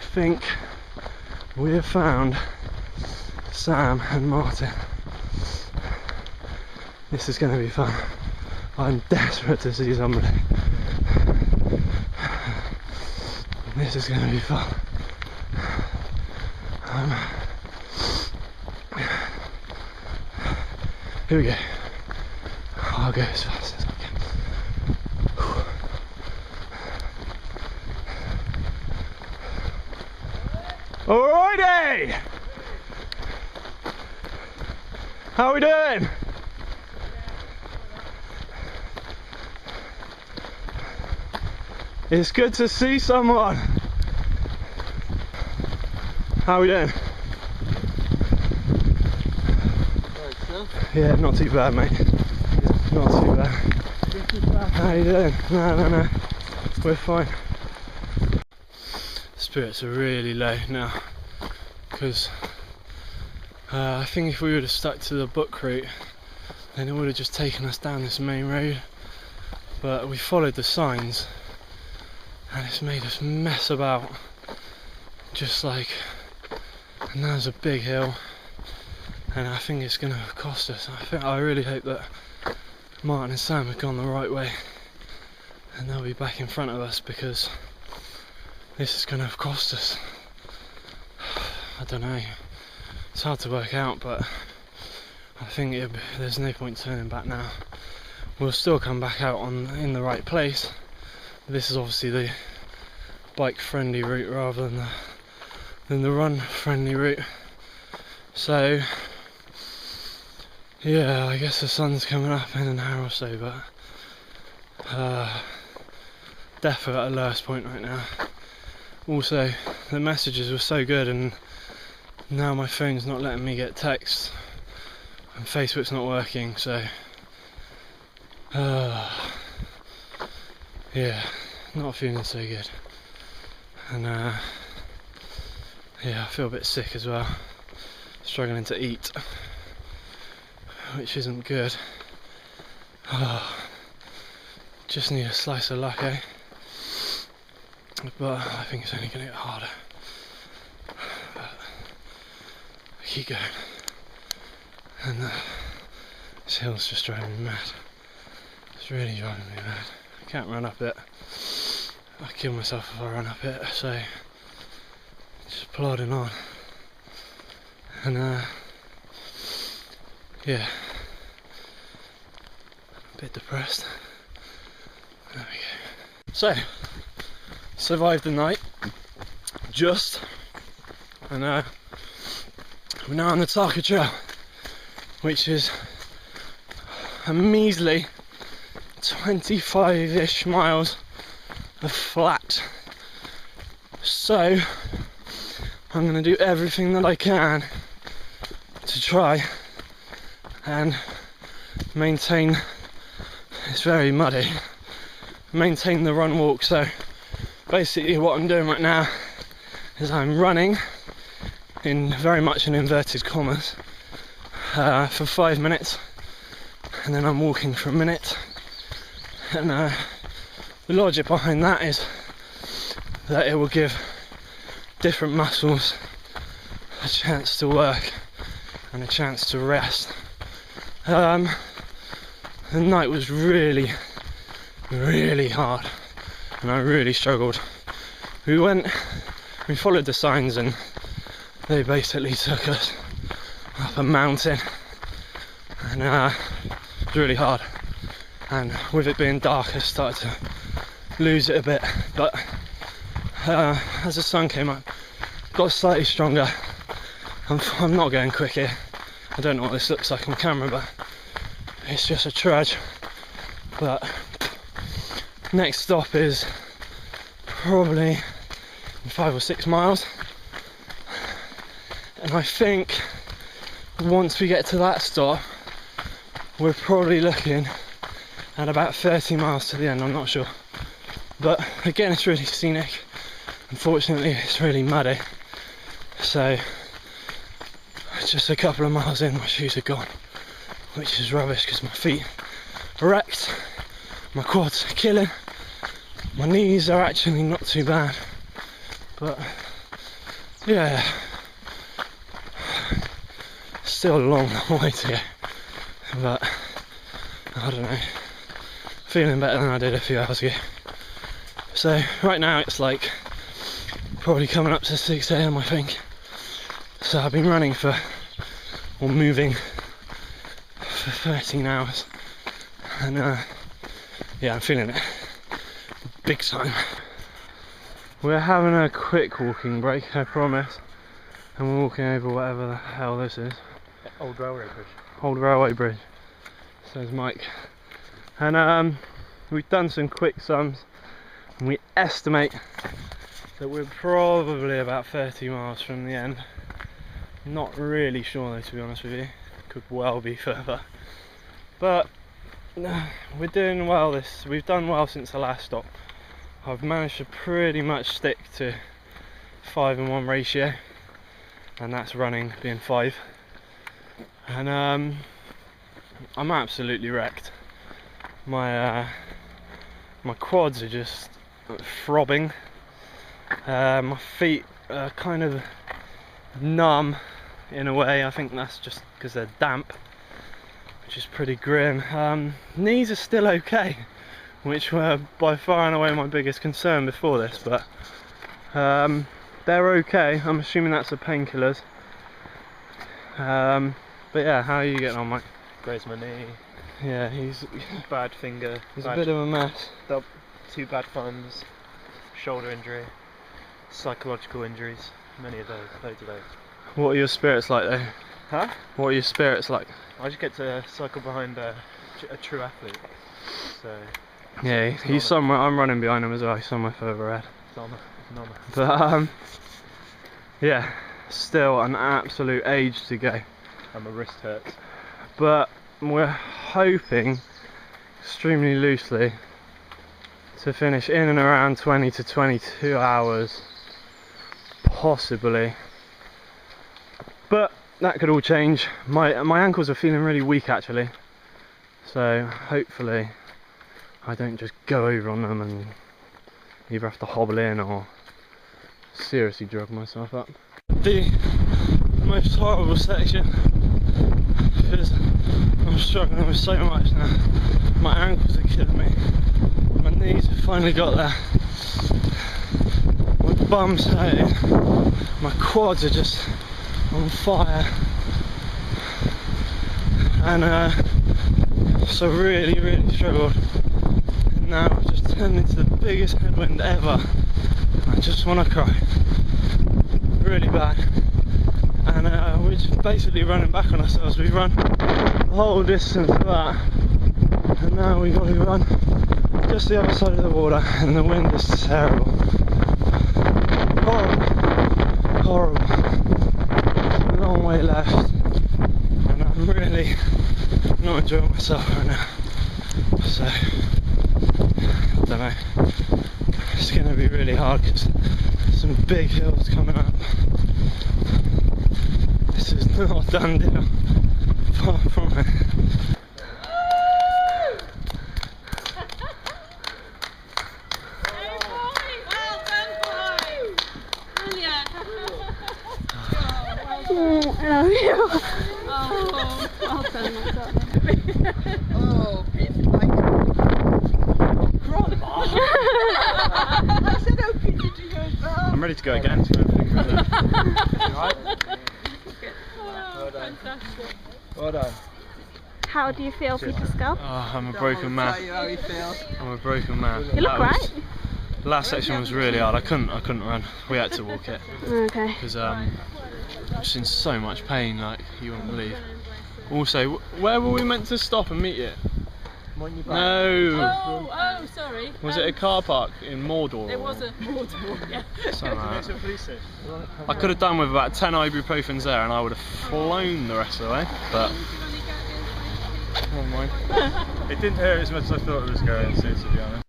think we have found Sam and Martin. This is going to be fun. I'm desperate to see somebody. This is going to be fun. Here we go. I'll go as fast as I can. Alrighty! How are we doing? It's good to see someone. How are we doing? Yeah, not too bad, mate. Not too bad. How are you doing? No. We're fine. Spirits are really low now because I think if we would have stuck to the book route, then it would have just taken us down this main road. But we followed the signs and it's made us mess about. Just like, and there's a big hill. And I think it's going to cost us. I really hope that Martin and Sam have gone the right way and they'll be back in front of us, because this is going to have cost us. I don't know, it's hard to work out, but I think there's no point turning back now. We'll still come back out in the right place. This is obviously the bike friendly route rather than the run friendly route. So yeah, I guess the sun's coming up in an hour or so, but definitely at a lowest point right now. Also, the messages were so good, and now my phone's not letting me get texts and Facebook's not working, so yeah, not feeling so good. And yeah, I feel a bit sick as well, struggling to eat, which isn't good. Just need a slice of luck, eh? But I think it's only going to get harder. But I keep going, and this hill's just driving me mad. It's really driving me mad. I can't run up it. I kill myself if I run up it, so just plodding on. And yeah, a bit depressed. There we go. So, survived the night, just, and we're now on the Tarka Trail, which is a measly 25-ish miles of flat. So I'm going to do everything that I can to try and maintain, it's very muddy, maintain the run walk. So basically what I'm doing right now is I'm running in very much in inverted commas for 5 minutes, and then I'm walking for a minute. And the logic behind that is that it will give different muscles a chance to work and a chance to rest. The night was really hard and I really struggled. We followed the signs and they basically took us up a mountain, and it was really hard, and with it being dark I started to lose it a bit, but as the sun came up, got slightly stronger. I'm not going quick here. I don't know what this looks like on camera, but it's just a trudge. But next stop is probably 5 or 6 miles, and I think once we get to that stop we're probably looking at about 30 miles to the end. I'm not sure, but again, it's really scenic. Unfortunately it's really muddy, so just a couple of miles in my shoes are gone, which is rubbish because my feet are wrecked, my quads are killing, my knees are actually not too bad, but yeah, still a long way to go, but I don't know, feeling better than I did a few hours ago. So right now it's like probably coming up to 6 AM I think. So I've been running or moving for 13 hours, and yeah, I'm feeling it big time. We're having a quick walking break, I promise, and we're walking over whatever the hell this is. Old railway bridge. Old railway bridge, says Mike. And we've done some quick sums, and we estimate that we're probably about 30 miles from the end. Not really sure though, to be honest with you. Could well be further. But we're doing well we've done well since the last stop. I've managed to pretty much stick to 5-1 ratio, and that's running being 5. And I'm absolutely wrecked. My quads are just throbbing. My feet are kind of numb in a way. I think that's just because they're damp, which is pretty grim. Knees are still okay, which were by far and away my biggest concern before this, but they're okay. I'm assuming that's the painkillers. But yeah, how are you getting on, Mike? Grazed my knee. Yeah, he's Bad finger. a bit of a mess. 2 bad thumbs. Shoulder injury. Psychological injuries. Many of those. Loads of those. What are your spirits like though? Huh? What are your spirits like? I just get to cycle behind a true athlete. So Yeah, he's somewhere. I'm running behind him as well. He's somewhere further ahead. it's on. But yeah, still an absolute age to go. And my wrist hurts. But we're hoping, extremely loosely, to finish in and around 20 to 22 hours, possibly. But that could all change. My ankles are feeling really weak actually, so hopefully I don't just go over on them and either have to hobble in or seriously drug myself up. The most horrible section, because I'm struggling with so much now. My ankles are killing me. My knees have finally got there. My bum's hurting. My quads are just on fire. And so really struggled. And now I've just turned into the biggest headwind ever. I just want to cry. Really bad. And we're just basically running back on ourselves. We've run the whole distance of that, and now we've got to run just the other side of the water, and the wind is terrible. Horrible. There's a long way left, and I'm really not enjoying myself right now. So, I don't know. It's going to be really hard because there's some big hills coming up. This is not a done deal. Far from it. I love you. Oh, well done, my darling. Oh, Peter, like grandma. I said, oh, Peter, do you I'm ready to go again. Right? Well done. Fantastic. Well done. How do you feel, Peter Skull? Oh, I'm a broken man. Tell you how you feel. I'm a broken man. You look right. The last section was really hard. I couldn't run. We had to walk it Okay. because I'm just in so much pain, like you wouldn't believe. Also, where were we meant to stop and meet you? No. Oh, sorry. Was it a car park in Mordor? It was a Mordor, yeah. Something like that. I could have done with about 10 ibuprofens there, and I would have flown the rest of the way. But never mind. It didn't hurt as much as I thought it was going to be honest.